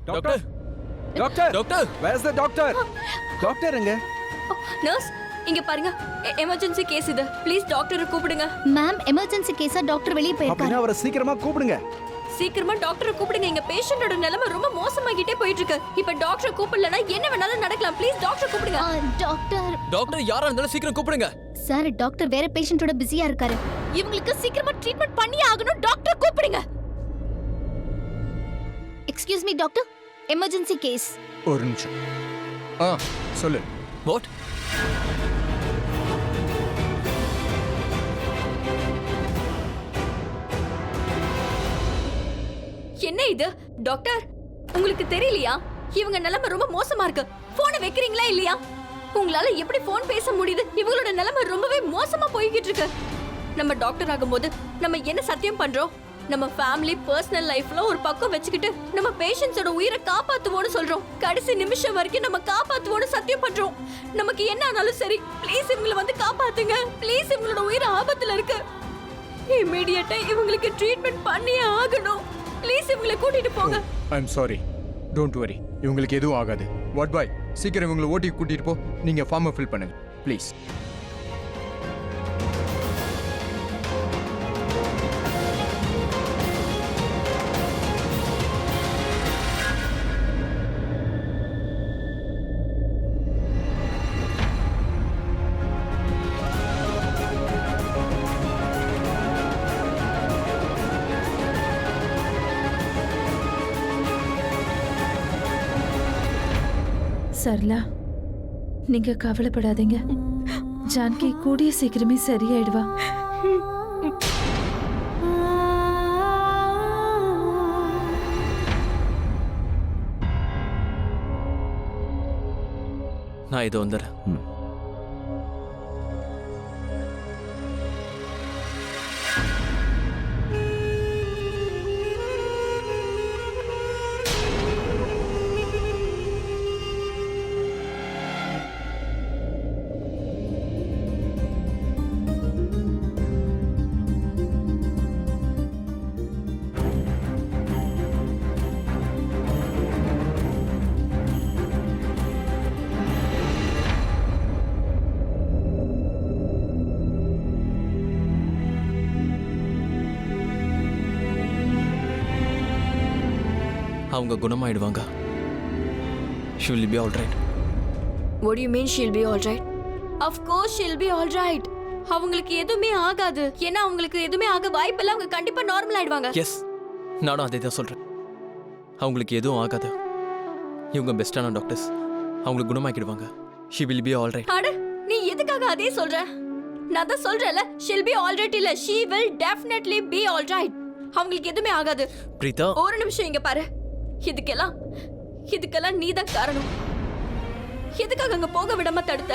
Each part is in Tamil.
Doctor doctor doctor where is the doctor? Doctor எங்க? நர்ஸ் இங்க பாருங்க, எமர்ஜென்சி கேஸ் இது. ப்ளீஸ் டாக்டரை கூப்பிடுங்க. மேம் எமர்ஜென்சி கேஸா டாக்டர் வெளிய போயிருக்காரு. அப்படினா அவரை சீக்கிரமா கூப்பிடுங்க. சீக்கிரமா டாக்டரை கூப்பிடுங்க. எங்க பேஷண்டோட நிலைமை ரொம்ப மோசமாகிட்டே போயிட்டு இருக்கு. இப்ப டாக்டரை கூப்பிடலனா என்ன வேணாலும் நடக்கலாம். ப்ளீஸ் டாக்டரை கூப்பிடுங்க. டாக்டர் டாக்டர் யாரா இருந்தாலும் சீக்கிரம் கூப்பிடுங்க. சார் டாக்டர் வேற பேஷண்டோட பிஸியா இருக்காரு. இவங்களுக்கு சீக்கிரமா ட்ரீட்மெண்ட் பண்ணி ஆகணும். டாக்டர் கூப்பிடுங்க. Excuse me doctor, emergency case. ஒரு நிமிஷம். சொல்லு. வாட்? என்ன இது டாக்டர்? உங்களுக்கு தெரியலையா இவங்க நிலைமை ரொம்ப மோசமா இருக்கு? போனை வைக்கிறீங்களா இல்லையா? உங்களால எப்படி போன் பேச முடியுது? இவங்களோட நிலைமை ரொம்பவே மோசமா போய்கிட்டு இருக்கு. நம்ம டாக்டர் ஆகும்போது நம்ம என்ன சத்தியம் பண்றோம்? நம்ம ஃபேமிலி பர்சனல் லைஃப்ல ஒரு பக்கம் வச்சுக்கிட்டு நம்ம பேஷண்ட்ஸோட உயிரை காப்பாத்துவோம்னு சொல்றோம். கடைசி நிமிஷம் வரைக்கும் நம்ம காப்பாத்துவோம்னு சத்தியம் பண்றோம். நமக்கு என்ன ஆனாலும் சரி, ப்ளீஸ் இவங்களை வந்து காப்பாத்துங்க. ப்ளீஸ் இவங்களோட உயிர் ஆபத்துல இருக்கு. இமிடியேட்டா இவங்களுக்கு ட்ரீட்மெண்ட் பண்ணியே ஆகணும். ப்ளீஸ் இவங்களை கூட்டிட்டு போங்க. ஐ அம் சாரி, டோன்ட் வரி, இவங்களுக்கு எதுவும் ஆகாது. வாட் பாய், சீக்கிரம் இவங்களை ஓட்டி கூட்டிட்டு போ. நீங்க ஃபார்மை ஃபில் பண்ணுங்க ப்ளீஸ். சரளா, நீங்க கவலைப்படாதீங்க. ஜானகி கூடிய சீக்கிரமே சரியாயிடுவா. நான் இது வந்துடுறேன். அவங்க குணமாயிடுவாங்க. She will be all right. What do you mean she'll be all right? Of course she'll be all right. அவங்களுக்கு எதுவுமே ஆகாது. ஏன்னா அவங்களுக்கு எதுவுமே ஆக வாய்ப்பில்லை. அவங்க கண்டிப்பா நார்மல் ஆயிடுவாங்க. எஸ், நானும் அதே தான் சொல்றேன். அவங்களுக்கு எதுவும் ஆகாது. இவங்க பெஸ்டான டாக்டர்ஸ். அவங்களுக்கு குணமாக்கிடுவாங்க. She will be all right. அட, நீ எதுக்காக அதே சொல்ற? நான் தான் சொல்றேன்ல, she'll be all right இல்ல, she will definitely be all right. அவங்களுக்கு எதுவுமே ஆகாது. பிரீதா, ஒரு நிமிஷம் இங்க பாரு. இதுக்கெல்லாம் நீதான் காரணம். எதுக்காக அங்க போக விடாம தடுத்த?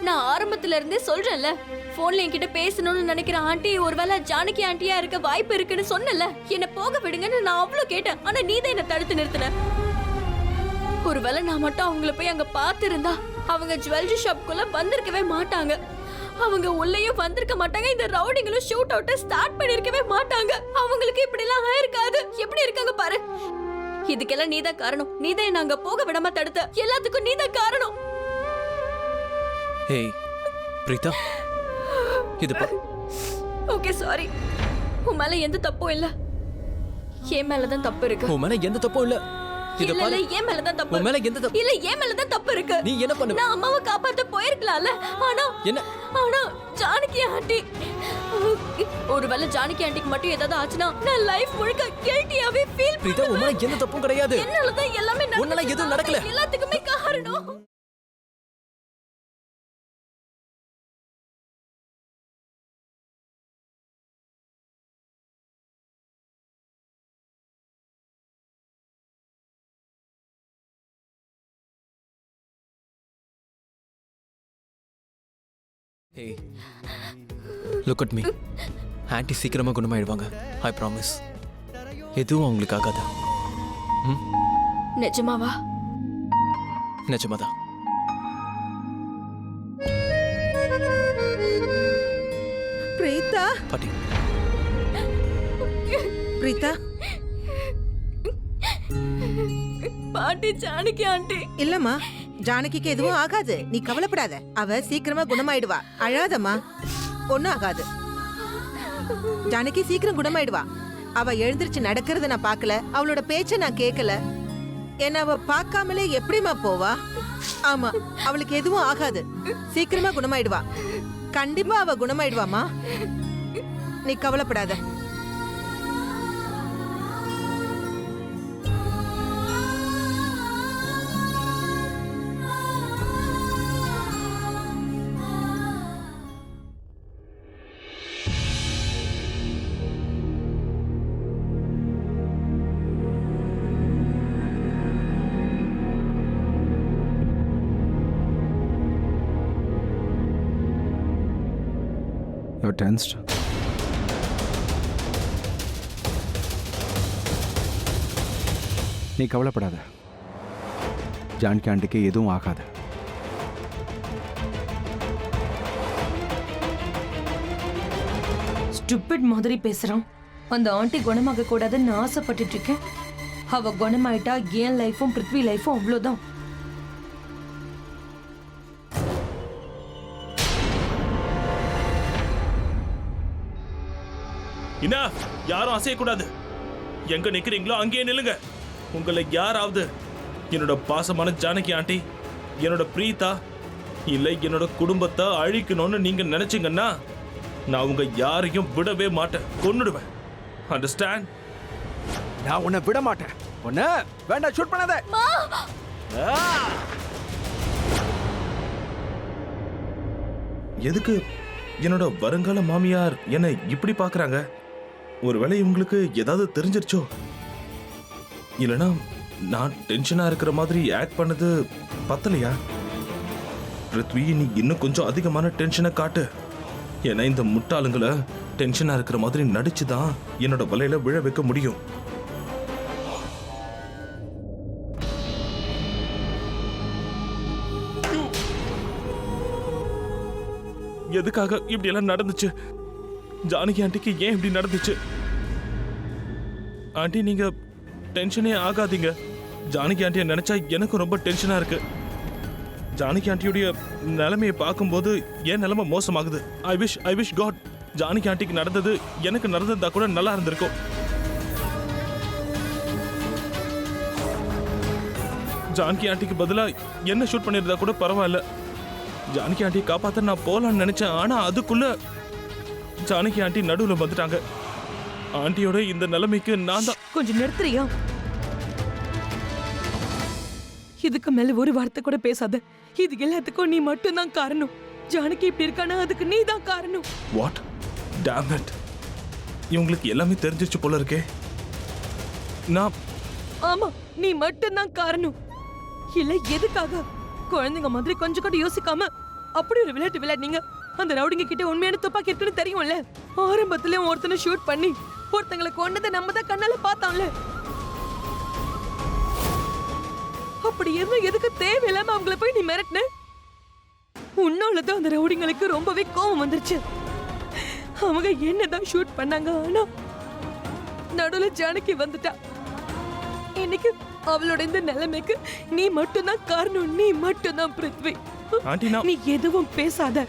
நான் ஆரம்பத்துல இருந்தே சொல்றேன்ல, போன்ல என்கிட்ட பேசணும்னு நினைக்கிற ஆண்டி ஒருவேளை ஜானகி ஆண்டியா இருக்க வாய்ப்பு இருக்குன்னு சொன்னல. என்ன போக விடுங்கன்னு நான் அவ்வளவு கேட்டேன். ஆனா நீதான் என்ன தடுத்து நிறுத்தின. ஒருவேளை நான் மட்டும் அவங்கள போய் அங்க பாத்திருந்தா அவங்க ஜுவல்லரி ஷாப்குள்ள வந்திருக்கவே மாட்டாங்க. அவங்க உள்ளேயும் வந்திருக்க மாட்டாங்க. இந்த ரவுடிங்களும் ஷூட் அவுட்ட ஸ்டார்ட் பண்ணிருக்கவே மாட்டாங்க. அவங்களுக்கு இப்படி எல்லாம் ஆயிருக்காது. எப்படி இருக்காங்க பாரு. இதுக்கெல்லாம் நீதான் காரணம். நீதான் நாங்க போக விடாம தடுத்த. எல்லாத்துக்கும் நீதான் காரணம். ஏய் பிரீதா, இது பாரு. Okay sorry. உன் மேல எந்த தப்பும் இல்ல. என் மேலதான் தப்பு இருக்கு. உன் மேல எந்த தப்பும் இல்ல. இது பாரு, என் மேலதான் தப்பு. உன் மேல எந்த தப்பு இல்ல, என் மேலதான் தப்பு இருக்கு. நீ என்ன பண்ணு? நான் அம்மாவை காப்பாத்த போயிருக்கலாம்ல. ஆனா ஜானகி ஆண்டி, ஒருவேளை ஜானகி ஆண்டிக்கு மட்டும் ஏதாவது ஆச்சுன்னா நான் லைஃப் முழுக்க கில்ட்டியாவே ஃபீல் பண்ணுவேன். பிரீதா, உன் மேல எந்த தப்பும் கிடையாது. என்னாலதான் எல்லாமே நடக்குது. உன்னால எதுவும் நடக்கல. எல்லாத்துக்குமே காரணம் Hey, look at me. Anti சீக்கிரமா குணமாயிடுவாங்க. I promise. எதுவும் அவங்களுக்கு ஆகாது. நிஜமாவா? நிஜமாதான். பிரீதா, பாட்டி. பிரீதா, பாட்டி ஜானகி ஆண்டி. இல்லம்மா, ஜானகிக்கு எதுவும் ஆகாது, நீ கவலைப்படாத. அவ சீக்கிரமா குணமாயிடுவா, அழாதம்மா. ஒண்ணும் ஆகாது, ஜானகி சீக்கிரம் குணமாயிடுவா. அவ எழுந்திருச்சு நடக்கிறத நான் பார்க்கல, அவளோட பேச்ச நான் கேட்கல. என்ன அவ பார்க்காமலே எப்படிமா போவா? ஆமா, அவளுக்கு எதுவும் ஆகாது, சீக்கிரமா குணமாயிடுவா. கண்டிப்பா அவ குணமாயிடுவாமா, நீ கவலைப்படாத. You're tensed. நீ கவலைப்படாத, ஜானகி ஆண்டிக்கு எதுவும் ஆகாது. ஸ்டூபிட் மாதிரி பேசுறான். அந்த ஆண்டி குணமாக கூடாதுன்னு ஆசைப்பட்டுட்டு இருக்கேன். அவ குணமாயிட்டா என் லைஃபும் பிருத்வி லைஃபும் அவ்வளோதான். என்ன, யாரும் அசையக்கூடாது. எங்க நிக்கிறீங்களோ அங்கேயே நில்லுங்க. உங்களை யாராவது என்னோட பாசமான ஜானகி ஆண்டி, என்னோட பிரீதா, இல்லை என்னோட குடும்பத்தை அழிக்கணும்னு நீங்க நினைச்சீங்கன்னா நான் உங்க யாரையும் விடவே மாட்டேன், கொன்னுடுவேன். அண்டர்ஸ்டாண்ட்? நான் உன்னை விட மாட்டேன். உன்னை வேண்டாம், ஷூட் பண்ணாத. எதுக்கு என்னோட வருங்கால மாமியார் என்னை இப்படி பாக்குறாங்க? ஒருவேளை இவங்களுக்கு ஏதாவது தெரிஞ்சிருச்சோ? இல்லைன்னா நான் டென்ஷனா இருக்கிற மாதிரி ஆக்ட் பண்ணது பத்தலையா? பிருத்வி, நீ இன்னும் கொஞ்சம் அதிகமான டென்ஷனை காட்டு. ஏன்னா இந்த முட்டாளுங்களை டென்ஷனா இருக்கிற மாதிரி நடிச்சுதான் என்னோட வலையில விழ வைக்க முடியும். எதுக்காக இப்படி எல்லாம் நடந்துச்சு? ஜானகி ஆண்டிக்கு ஏன் இப்படி நடந்துச்சு? ஆண்டி, நீங்க டென்ஷனே ஆகாதீங்க. ஜானகி ஆண்டியை நினைச்சா எனக்கு ரொம்ப டென்ஷனா இருக்கு. ஜானகி ஆண்டியுடைய நிலைமையை பார்க்கும்போது என் நிலைமை மோசமாகுது. ஐ விஷ் காட் ஜானகி ஆண்டிக்கு நடந்தது எனக்கு நடந்ததா கூட நல்லா இருந்திருக்கும். ஜானகி ஆண்டிக்கு பதிலா என்ன ஷூட் பண்ணிருந்தா கூட பரவாயில்ல. ஜானகி ஆண்டியை காப்பாத்த நான் போலான்னு நினைச்சேன். ஆனா அதுக்குள்ள ஜானகி ஆண்டி நடுவுல வந்துட்டாங்க. ஆண்டியோட இந்த நிலைமைக்கு நான் தான். கொஞ்சம் நிறுத்துறியா? இதுக்கு மேல ஒரு வார்த்தை கூட பேசாத. இது எல்லாத்துக்கும் நீ மட்டும் தான் காரணம். ஜானகி இப்படி இருக்கானா அதுக்கு நீ தான் காரணம். வாட்? Tom it. இவங்களுக்கு எல்லாமே தெரிஞ்சிருச்சு போல இருக்கே. நான் ஆமா, நீ மட்டும் தான் காரணம். இல்ல எதுக்காக? குழந்தைங்க மாதிரி கொஞ்சம் கூட யோசிக்காம அப்படி ஒரு விளையாட்டு விளையாடுனீங்க. அந்த ரவுடிங்க கிட்ட உண்மையான துப்பாக்கி இருக்குன்னு தெரியும்ல. ஆரம்பத்துல ஒருத்தனை ஷூட் பண்ணி ஒருத்தங்களை கொண்டதை நம்ம தான் கண்ணால பார்த்தோம்ல. அப்படி இருந்தா எதுக்கு தேவையில்லாம அவங்கள போய் நீ மிரட்டின? உன்னாலதான் அந்த ரவுடிங்களுக்கு ரொம்பவே கோவம் வந்துருச்சு. அவங்க என்னதான் ஷூட் பண்ணாங்க, ஆனா நடுவுல ஜானகி வந்துட்டா. இன்னைக்கு அவளோட இந்த நிலைமைக்கு நீ மட்டும்தான் காரணம். நீ மட்டும்தான் பிருத்வி. ஆண்டி, நீ எதுவும் பேசாத,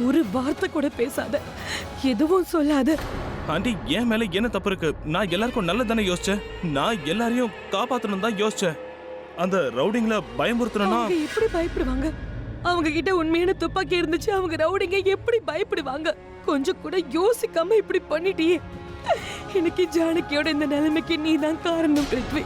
ஒரு வார்த்தை கூட பேசாத, எதுவும் சொல்லாத. ஆண்டி, என் மேல என்ன தப்பு இருக்கு? நான் எல்லாருக்கும் நல்லதானே யோசிச்சேன். நான் எல்லாரையும் காப்பாத்தணும் தான் யோசிச்சேன். அந்த ரவுடிங்ல பயமுறுத்தணும்னா அவங்க எப்படி பயப்படுவாங்க? அவங்க கிட்ட உண்மையான துப்பாக்கி இருந்துச்சு. அவங்க ரவுடிங்க எப்படி பயப்படுவாங்க? கொஞ்சம் கூட யோசிக்காம இப்படி பண்ணிட்டியே. எனக்கு ஜானகியோட இந்த நிலைமைக்கு நீ தான் காரணம் பிருத்வி.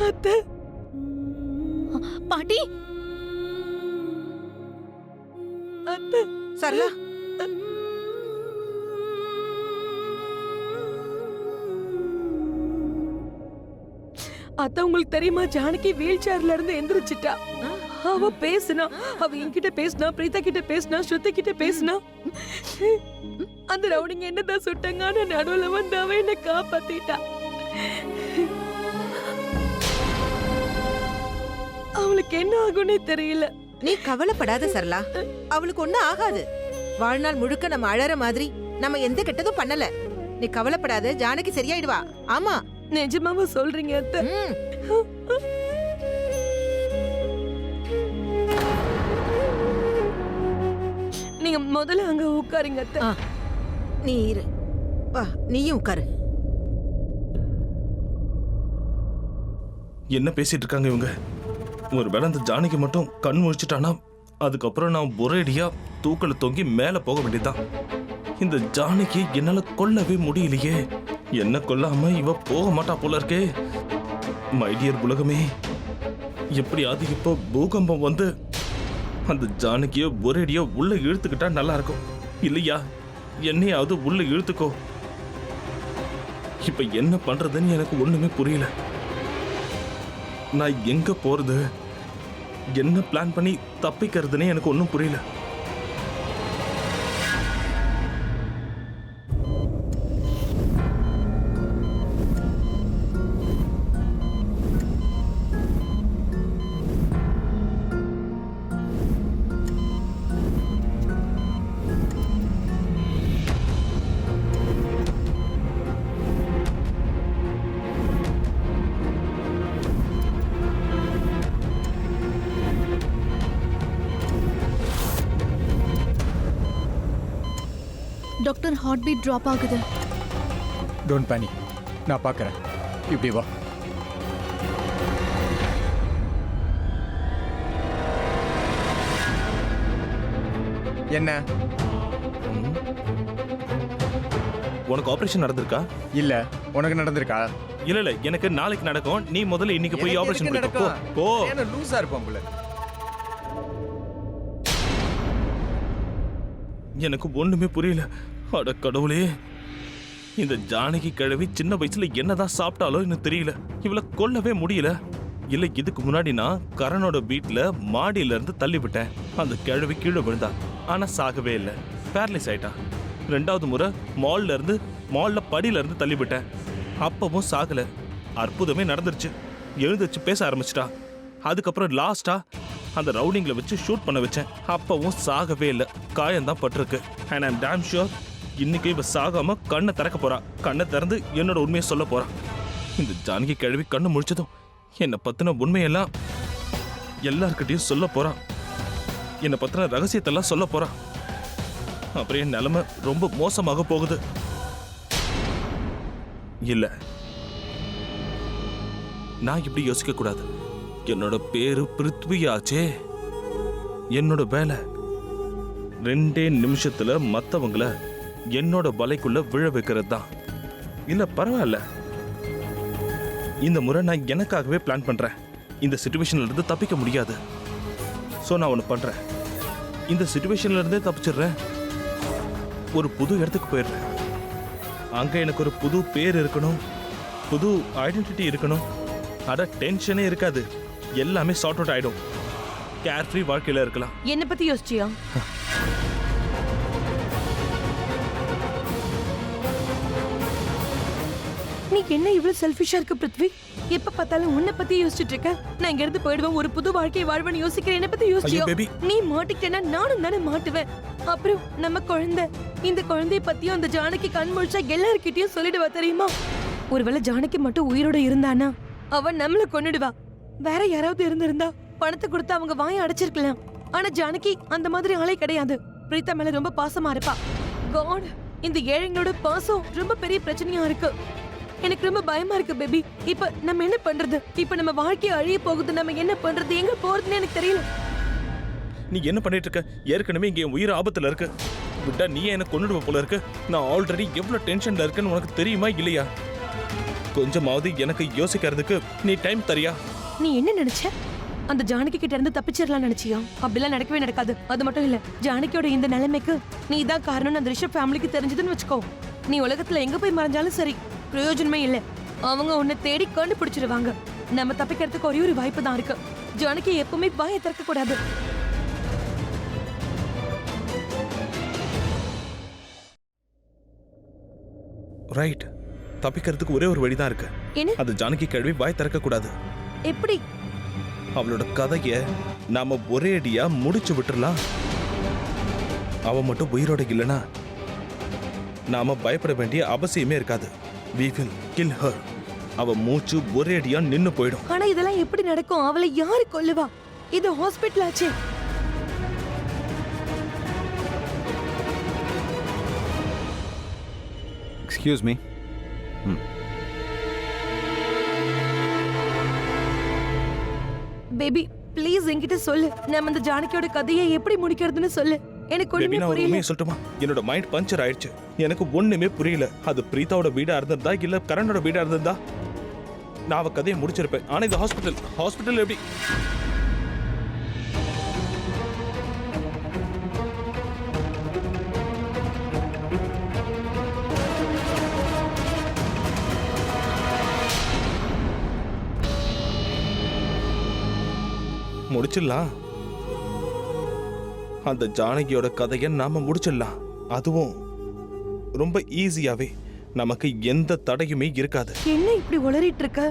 அத்தை, பாட்டி, அத்தை, சரளா, அத்தை உங்களுக்கு தெரியுமா? ஜானகி வீல் சேர்ல இருந்து எந்திரிச்சிட்டா. அவ பேசுனா, அவ என்கிட்ட பேசுனா, பிரீதா கிட்ட பேசுனா, ஸ்ருதி கிட்ட பேசுனா. அந்த ரவுடிங்க என்னதான் சுட்டாங்க, ஆனா நடுவுல வந்து அவ என்ன காப்பாத்திட்டா. அவளுக்கு என்ன ஆகும்னே தெரியல. நீ கவலைப்படாத சரளா, அவளுக்கு ஒண்ணும் ஆகாது. வாழ்நாள் முழுக்க நம்ம அழற மாதிரி நம்ம எந்த கெட்டதும் பண்ணல. நீ கவலைப்படாத, ஜானகி சரியாயிடுவா. ஆமா. நிஜமாவா சொல்றீங்க அத்தை? ம். நீங்க முதல்ல அங்க உட்காருங்க அத்தை. ஆ, நீ இரு. வா, நீயும் உட்காரு. என்ன பேசிட்டு இருக்காங்க இவங்க? ஒருவேளை அந்த ஜானகி மட்டும் கண் முழிச்சிட்டானா அதுக்கப்புறம் நான் ஒரேடியா தூக்கல தொங்கி மேல போக வேண்டியதுதான். இந்த ஜானகி என்னால கொல்லவே முடியலையே. என்ன கொல்லாம இவ போக மாட்டா போல இருக்கே. மை டியர் உலகமே, எப்படியாவது இப்போ பூகம்பம் வந்து அந்த ஜானகிய ஒரேடியா உள்ள இழுத்துக்கிட்டா நல்லா இருக்கும். இல்லையா என்னையாவது உள்ள இழுத்துக்கோ. இப்ப என்ன பண்றதுன்னு எனக்கு ஒண்ணுமே புரியல. நான் எங்க போறது, என்ன பிளான் பண்ணி தப்பிக்கிறதுன்னு எனக்கு ஒன்றும் புரியல. டாக்டர் ஹார்ட் பீட் டிராப் ஆகுது. டோன்ட் பேனிக், நான் பார்க்குறேன். இப்படி வா. என்ன? உனக்கு ஆபரேஷன் நடந்திருக்கா? இல்ல, உனக்கு நடந்திருக்கா? இல்ல இல்ல, எனக்கு நாளைக்கு நடக்கும். நீ முதல்ல இன்னைக்கு போய் ஆபரேஷன் பண்ணிக்கோ. போ. என்ன லூசா இருப்பான் போல. எனக்கு ஒண்ணுமே புரியல. அட கடவுளே, இந்த ஜானகி கிழவி சின்ன வயசுல என்னதான் சாப்பிட்டாலோ எனக்கு தெரியல. இவளை கொல்லவே முடியல. இல்ல, இதுக்கு முன்னாடி நான் கரணோட வீட்டுல மாடியில இருந்து தள்ளி விட்டேன். அந்த கிழவி கீழே விழுந்தா, ஆனா சாகவே இல்லை, பேரலைஸ் ஆயிட்டா. ரெண்டாவது முறை மால்ல படியில இருந்து தள்ளி விட்டேன். அப்பவும் சாகல. அற்புதமே நடந்துருச்சு. எழுந்துச்சு பேச ஆரம்பிச்சிட்டா. அதுக்கப்புறம் லாஸ்டா அந்த ரவுடிங்களை வச்சு ஷூட் பண்ண வச்சேன். அப்பவும் சாகவே இல்லை, காயம்தான் பட்டிருக்கு. அண்ட் ஐம் டேம் ஷுர் இன்னைக்கு இவ சாகாம கண்ணை திறக்க போறா. கண்ணை திறந்து என்னோட உண்மையை சொல்ல போறா. இந்த ஜானகி கிழவி கண்ணு முழிச்சதும் என்னை பத்தின உண்மையெல்லாம் எல்லார்கிட்டையும் சொல்ல போறா. என்னை பத்தின ரகசியத்தெல்லாம் சொல்ல போறா. அப்புறம் என் நிலைமை ரொம்ப மோசமாக போகுது. இல்ல, நான் இப்படி யோசிக்க கூடாது. என்னோட பேரு பிருத்வியாச்சே. என்னோட வேலை 2 நிமிஷத்துல மத்தவங்கள என்னோட வலைக்குள்ள விழ வைக்கிறது தான். இல்ல பரவாயில்ல, இந்த முறை நான் எனக்காகவே பிளான் பண்றேன். இந்த சிச்சுவேஷன்ல இருந்து தப்பிக்க முடியாது. சோ நான் ஒன்று பண்றேன். இந்த சிச்சுவேஷன்ல இருந்தே தப்பிச்சிடுறேன். ஒரு புது இடத்துக்கு போயிடுறேன். அங்க எனக்கு ஒரு புது பேர் இருக்கணும், புது ஐடென்டிட்டி இருக்கணும். அட டென்ஷனே இருக்காது, எல்லாமே சார்ட் அவுட் ஆயிடும். கேர் ஃப்ரீ வாழ்க்கையில இருக்கலாம். என்ன பத்தி யோசிச்சியா? நீ என்ன இவ்வளவு செல்ஃபிஷா இருக்க பிருத்வி? எப்ப பார்த்தாலும் உன்னை பத்தி யோசிச்சுட்டு இருக்க. நான் இங்க இருந்து போயிடுவேன், ஒரு புது வாழ்க்கையை வாழ்வேன்னு யோசிக்கிறேன். என்ன பத்தி யோசிச்சியா? நீ மாட்டிக்கிட்டேன்னா நானும் தானே மாட்டுவேன். அப்புறம் நம்ம குழந்தை, இந்த குழந்தைய பத்தியும் அந்த ஜானகி கண் முழிச்சா எல்லார்கிட்டயும் சொல்லிடுவா தெரியுமா? ஒருவேளை ஜானகி மட்டும் உயிரோட இருந்தானா அவன் நம்மள கொன்னுடுவா. வேற யாராவது இருந்திருந்தா பணத்தை கொடுத்து அவங்க வாயை அடைச்சிருக்கலாம். ஆனா ஜானகி அந்த மாதிரி ஆளே கிடையாது. பிரீதா மேல ரொம்ப பாசமா இருப்பா. காட், இந்த ஏழைங்களோட பாசம் ரொம்ப பெரிய பிரச்சனையா இருக்கு. எனக்கு ரொம்ப பயமா இருக்கு பேபி. இப்ப நம்ம என்ன பண்றது? இப்ப நம்ம வாழ்க்கைய அழிய போகுது. நம்ம என்ன பண்றது, எங்க போறதுன்னு எனக்கு தெரியல. நீ என்ன பண்ணிட்டு இருக்க? ஏற்கனவே இங்க என் உயிர் ஆபத்துல இருக்கு. விட்டா நீ என்ன கொன்னுடுவ போல இருக்கு. நான் ஆல்ரெடி எவ்வளவு டென்ஷன்ல இருக்கேன்னு உனக்கு தெரியுமா இல்லையா? கொஞ்சமாவது எனக்கு யோசிக்கிறதுக்கு நீ டைம் தரியா? நீ என்ன நினைச்ச? அந்த ஜானகி கிட்ட இருந்து தப்பிச்சிடலாம் நினைச்சியா? அப்படிலாம் நடக்கவே நடக்காது. அது மட்டும் இல்ல, ஜானகியோட இந்த நிலைமைக்கு நீ தான் காரணம் அந்த ரிஷப் ஃபேமிலிக்கு தெரிஞ்சதுன்னு வச்சுக்கோ. நீ உலகத்துல எங்க போய் மறைஞ்சாலும் சரி, பிரயோஜனமே இல்ல. அவங்க உன்னை தேடி கண்டுபிடிச்சிருவாங்க. நம்ம தப்பிக்கிறதுக்கு ஒரே ஒரு வாய்ப்பு தான் இருக்கு. ஜானகி எப்பவுமே வாயை திறக்க கூடாது. ரைட், தப்பிக்கிறதுக்கு ஒரே ஒரு வழிதான் இருக்கு. என்ன? அது ஜானகி கேள்வி வாய் திறக்க கூடாது. எப்படி? அவளோட கதைய நாம ஒரே அடியா முடிச்சு விட்டுறலாம். அவ மட்டும் உயிரோட இல்லைன்னா நாம பயப்பட வேண்டிய அவசியமே இருக்காது. We will kill her. அவ மூச்சு ஒரே அடியா நின்னு போயிடும். ஆனா இதெல்லாம் எப்படி நடக்கும்? அவளை யாரு கொல்லுவா? இது ஹாஸ்பிட்டல் ஆச்சே. Excuse me. பேபி ப்ளீஸ் என்கிட்ட சொல்லு. நம்ம இந்த ஜானகியோட கதையை எப்படி முடிக்கிறதுன்னு சொல்லு. எனக்கு Baby, ஒண்ணுமே நான் ஒரு புரியல. உண்மையை சொல்லட்டுமா? என்னோட மைண்ட் பஞ்சர் ஆயிடுச்சு. எனக்கு ஒண்ணுமே புரியல. அது பிரீதாவோட வீடா இருந்திருந்தா இல்ல கரண்டோட வீடா இருந்திருந்தா நான் அவ கதையை முடிச்சிருப்பேன். ஆனா இது ஹாஸ்பிட்டல் எப்படி? முடிச்சிடலாம். அந்த ஜானகியோட கதையை நாம முடிச்சிடலாம். அதுவும் ரொம்ப ஈஸியாவே. நமக்கு எந்த தடையுமே இருக்காது. என்ன இப்படி உளறிட்டு இருக்க?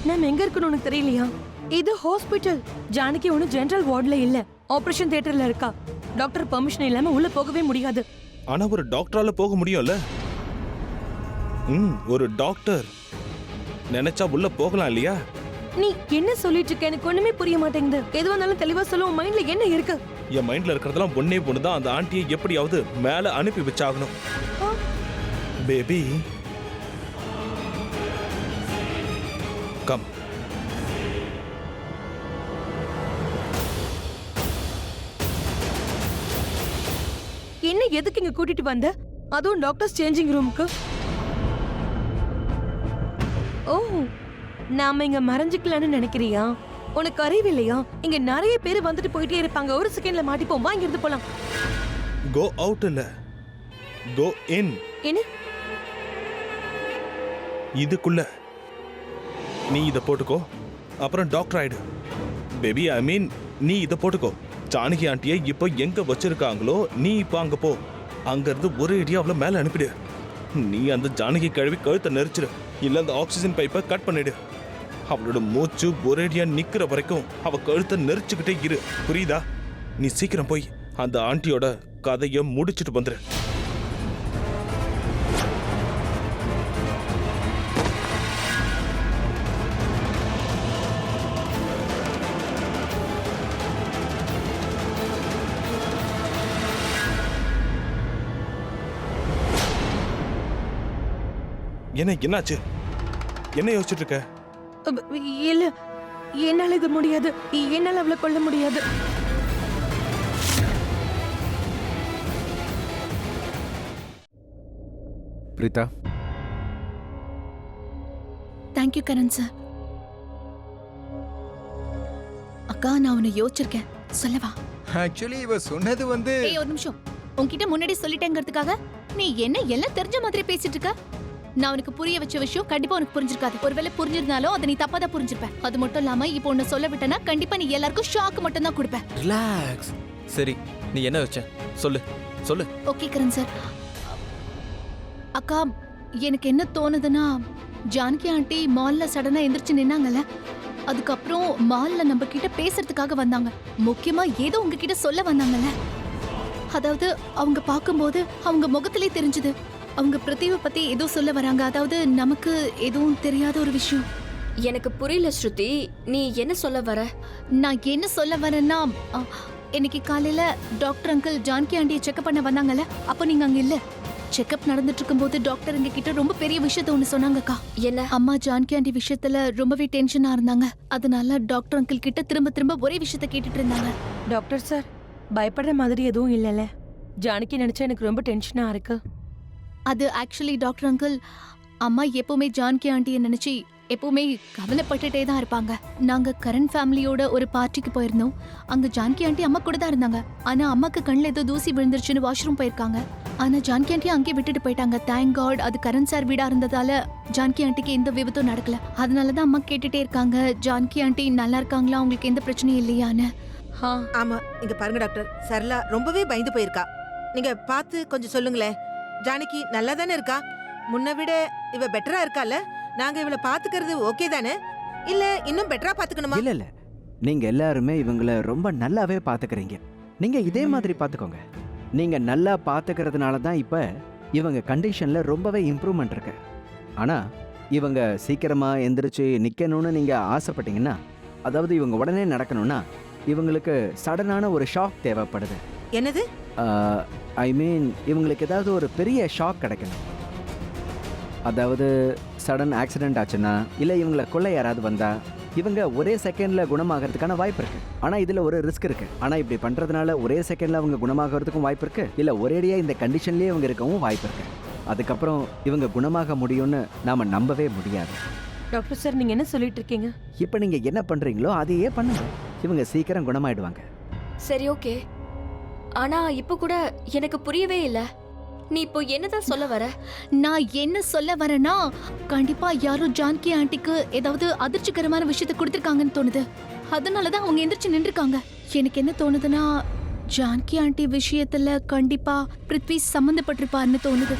நம்ம எங்க இருக்கணும் உனக்கு தெரியலையா? இது ஹாஸ்பிட்டல். ஜானகி ஒண்ணு ஜெனரல் வார்டுல இல்ல, ஆபரேஷன் தியேட்டர்ல இருக்கா. டாக்டர் பெர்மிஷன் இல்லாம உள்ள போகவே முடியாது. ஆனா ஒரு டாக்டரால போக முடியும்ல? ஒரு டாக்டர் நினைச்சா உள்ள போகலாம் இல்லையா? நீ என்ன சொல்லிட்டு இருக்க? எனக்கு ஒண்ணுமே புரிய மாட்டேங்குது. எதுவா இருந்தாலும் தெளிவா சொல்ல. உன் மைண்ட்ல என்ன இருக்கு? என் மைண்ட்ல இருக்கிறதெல்லாம் ஒன்னே பொண்ணுதான். அந்த ஆண்டியை எப்படியாவது மேல அனுப்பி வச்சாகணும். Baby come. என்ன எதுக்கு இங்க கூட்டிட்டு வந்த? அதுவும் டாக்டர்ஸ் சேஞ்சிங் ரூமுக்கு. ஓ, நாம இங்க மறைஞ்சுக்கலாம்னு நினைக்கிறியா? உனக்கு அறிவில்லையா? இங்க நிறைய பேர் வந்துட்டு போயிட்டே இருப்பாங்க. ஒரு செகண்ட்ல மாட்டிப்போம். வா, இங்க இருந்து போலாம். கோ அவுட் இல்ல, கோ இன். என்ன? இதுக்குள்ள நீ இத போட்டுக்கோ, அப்புறம் டாக்டர் ஆயிடு. பேபி ஐ மீன் நீ இத போட்டுக்கோ. ஜானகி ஆண்டியை இப்போ எங்க வச்சிருக்காங்களோ நீ இப்போ அங்க போ. அங்க இருந்து ஒரு இடியா அவளை மேல அனுப்பிடு. நீ அந்த ஜானகி கழுவி கழுத்தை நெரிச்சிடு, இல்ல அந்த ஆக்சிஜன் பைப்பை கட் பண்ணிடு. அவளோட மூச்சு ஒரேடியா நிக்கிற வரைக்கும் அவ கழுத்தை நெரிச்சுக்கிட்டே இரு. புரியுதா? நீ சீக்கிரம் போய் அந்த ஆண்டியோட கதையை முடிச்சிட்டு வந்துரு. என்னாச்சு? என்ன யோசிச்சுட்டு இருக்க? இல்ல, என்னால இது முடியாது. என்னால அவளை கொல்ல முடியாது. Preetha, thank you Karan sir. அக்கா, நான் உன்னை யோசிச்சிருக்கேன், சொல்லவா? ஆக்சுவலி இவ சொன்னது வந்து ஏய், ஒரு நிமிஷம். உன்கிட்ட முன்னாடி சொல்லிட்டேங்கிறதுக்காக நீ என்ன எல்லாம் தெரிஞ்ச மாதிரி பேசிட்டு இருக்க? நான் உனக்கு புரிய வச்ச விஷயம் கண்டிப்பா உனக்கு புரிஞ்சிருக்காது. ஒருவேளை புரிஞ்சிருந்தாலும் அதை நீ தப்பா தான் புரிஞ்சிருப்ப. அது மட்டும் இல்லாம இப்போ உன்னை சொல்ல விட்டனா கண்டிப்பா நீ எல்லாருக்கும் ஷாக் மட்டும் தான் கொடுப்ப. ரிலாக்ஸ். சரி, நீ என்ன வச்ச? சொல்லு சொல்லு. Okay Karan sir. அக்கா, எனக்கு என்ன தோணுதுன்னா, ஜானகி ஆண்டி மால்ல சடனா எந்திரிச்சு நின்னாங்கல்ல, அதுக்கப்புறம் மால்ல நம்ம கிட்ட பேசுறதுக்காக வந்தாங்க. முக்கியமா ஏதோ உங்ககிட்ட சொல்ல வந்தாங்கல்ல. அதாவது அவங்க பார்க்கும்போது அவங்க முகத்திலே தெரிஞ்சது அவங்க பிரதீவை பத்தி ஏதோ சொல்ல வராங்க. அதாவது நமக்கு எதுவும் தெரியாத ஒரு விஷயம். எனக்கு புரியல ஸ்ருதி, நீ என்ன சொல்ல வர? நான் என்ன சொல்ல வரேன்னா, இன்னைக்கு காலையில டாக்டர் அங்கிள் ஜானகி ஆண்டியை செக்அப் பண்ண வந்தாங்கல்ல, அப்போ நீங்க அங்க இல்ல. செக்அப் நடந்துட்டு இருக்கும்போது டாக்டர் எங்க கிட்ட ரொம்ப பெரிய விஷயத்த ஒண்ணு சொன்னாங்கக்கா. என்ன? அம்மா ஜானகி ஆண்டி விஷயத்துல ரொம்பவே டென்ஷனா இருந்தாங்க. அதனால டாக்டர் அங்கிள் கிட்ட திரும்ப திரும்ப ஒரே விஷயத்த கேட்டுட்டு இருந்தாங்க. டாக்டர் சார், பயப்படுற மாதிரி எதுவும் இல்லைல்ல? ஜானகி நினைச்சா எனக்கு ரொம்ப டென்ஷனா இருக்கு. அது ஆக்சுவலி டாக்டர் அங்கிள், அம்மா எப்பவுமே ஜானகி ஆண்டியை நினைச்சு எப்பவுமே கவலைப்பட்டுட்டே தான் இருப்பாங்க. நாங்க கரண் ஃபேமிலியோட ஒரு பார்ட்டிக்கு போயிருந்தோம். அங்க ஜானகி ஆண்டி அம்மா கூட தான் இருந்தாங்க. ஆனா அம்மாக்கு கண்ணில் ஏதோ தூசி விழுந்துருச்சுன்னு வாஷ்ரூம் போயிருக்காங்க. ஆனா ஜானகி ஆண்டி அங்கே விட்டுட்டு போயிட்டாங்க. தேங்க் காட், அது கரண் சார் வீடா இருந்ததால ஜானகி ஆண்டிக்கு எந்த விபத்தும் நடக்கல. அதனாலதான் அம்மா கேட்டுட்டே இருக்காங்க, ஜானகி ஆண்டி நல்லா இருக்காங்களா, அவங்களுக்கு எந்த பிரச்சனையும் இல்லையான்னு. ஆமா, இங்க பாருங்க டாக்டர், சரளா ரொம்பவே பயந்து போயிருக்கா. நீங்க பார்த்து கொஞ்சம் சொல்லுங்களேன். ஜானகி நல்லா தானே இருக்கா? முன்ன விட இவ பெட்டரா இருக்கால? நாங்க இவளை பாத்துக்கிறது ஓகே தானே? இல்ல இன்னும் பெட்டரா பாத்துக்கணுமா? இல்ல இல்ல, நீங்க எல்லாருமே இவங்கள ரொம்ப நல்லாவே பாத்துக்கிறீங்க. நீங்க இதே மாதிரி பாத்துக்கோங்க. நீங்க நல்லா பாத்துக்கிறதுனால தான் இப்ப இவங்க கண்டிஷன்ல ரொம்பவே இம்ப்ரூவ்மெண்ட் இருக்கு. ஆனா இவங்க சீக்கிரமா எந்திரிச்சு நிக்கணும்னு நீங்க ஆசைப்பட்டீங்கன்னா, அதாவது இவங்க உடனே நடக்கணும்னா இவங்களுக்கு சடனான ஒரு ஷாக் தேவைப்படுது. என்னது? ஐ மீன் இவங்களுக்கு ஏதாவது ஒரு பெரிய ஷாக் கிடைக்கணும். அதாவது சடன் ஆக்சிடென்ட் ஆச்சுன்னா, இல்லை இவங்களை கொல்ல யாராவது வந்தா, இவங்க ஒரே செகண்ட்ல குணமாகறதுக்கான வாய்ப்பு இருக்கு. ஆனா இதுல ஒரு ரிஸ்க் இருக்கு. ஆனா இப்படி பண்றதுனால ஒரே செகண்ட்ல அவங்க குணமாகறதுக்கும் வாய்ப்பு இருக்கு, இல்ல ஒரேடியா இந்த கண்டிஷன்லயே இவங்க இருக்கவும் வாய்ப்பு இருக்கு. அதுக்கப்புறம் இவங்க குணமாக முடியும்னு நாம நம்பவே முடியாது. டாக்டர் சார், நீங்க என்ன சொல்லிட்டு இருக்கீங்க? இப்ப நீங்க என்ன பண்றீங்களோ அதையே பண்ணுங்க. இவங்க சீக்கிரம் குணமாயிடுவாங்க. சரி, ஓகே. ஆனா இப்ப கூட எனக்கு புரியவே இல்ல. நீ இப்போ என்னதான் சொல்ல வர? நான் என்ன சொல்ல வரேன்னா, கண்டிப்பா யாரோ ஜானகி ஆண்டிக்கு ஏதாவது அதிர்ச்சிகரமான விஷயத்தை கொடுத்துருக்காங்கன்னு தோணுது. அதனாலதான் அவங்க எந்திரிச்சு நின்றுருக்காங்க. எனக்கு என்ன தோணுதுன்னா, ஜானகி ஆண்டி விஷயத்துல கண்டிப்பா பிருத்வி சம்மந்தப்பட்டிருப்பாருன்னு தோணுது.